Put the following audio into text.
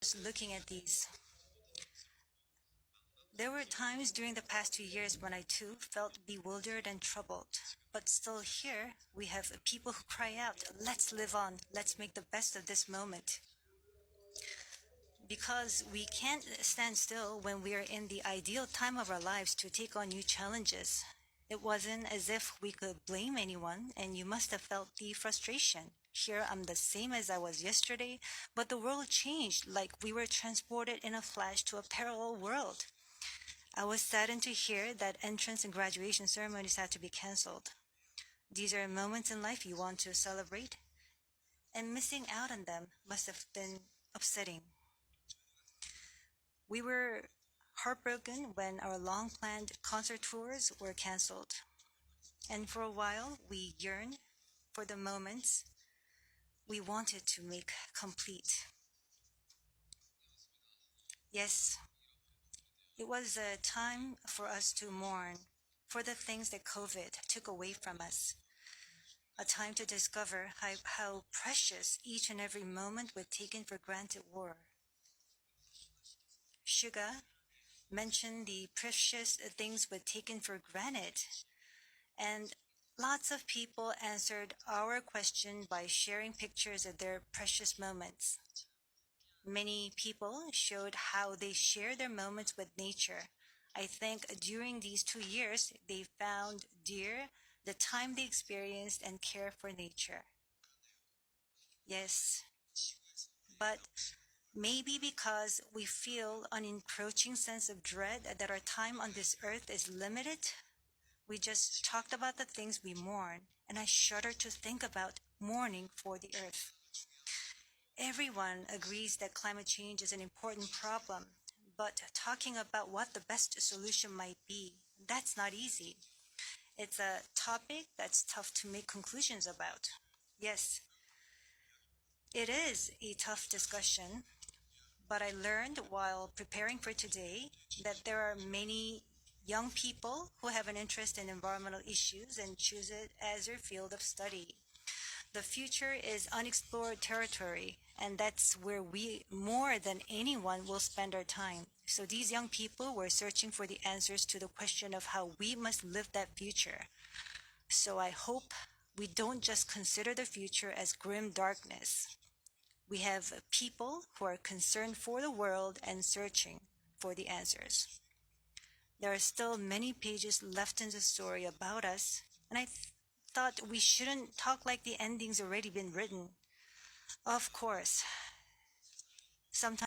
Just looking at these, there were times during the past 2 years when I too felt bewildered and troubled. But still, here we have people who cry out, let's live on, let's make the best of this moment. Because we can't stand still when we are in the ideal time of our lives to take on new challenges. It wasn't as if we could blame anyone, and you must have felt the frustration. Here I'm the same as I was yesterday, but the world changed like we were transported in a flash to a parallel world. I was saddened to hear that entrance and graduation ceremonies had to be cancelled. These are moments in life you want to celebrate, and missing out on them must have been upsetting. We were heartbroken when our long planned concert tours were cancelled, and for a while we yearned for the moments we wanted to make complete. Yes, it was a time for us to mourn for the things that COVID took away from us, a time to discover how precious each and every moment we taken for granted were. Suga mentioned the precious things we taken for granted, and lots of people answered our question by sharing pictures of their precious moments. Many people showed how they share their moments with nature. I think during these 2 years, they found dear the time they experienced and care for nature. Yes, but maybe because we feel an encroaching sense of dread that our time on this earth is limited, we just talked about the things we mourn, and I shudder to think about mourning for the earth. Everyone agrees that climate change is an important problem, but talking about what the best solution might be, that's not easy. It's a topic that's tough to make conclusions about. Yes, it is a tough discussion, but I learned while preparing for today that there are many young people who have an interest in environmental issues and choose it as their field of study. The future is unexplored territory, and that's where we, more than anyone, will spend our time. So these young people were searching for the answers to the question of how we must live that future. So I hope we don't just consider the future as grim darkness. We have people who are concerned for the world and searching for the answers. There are still many pages left in the story about us, and I thought we shouldn't talk like the ending's already been written. Of course, sometimes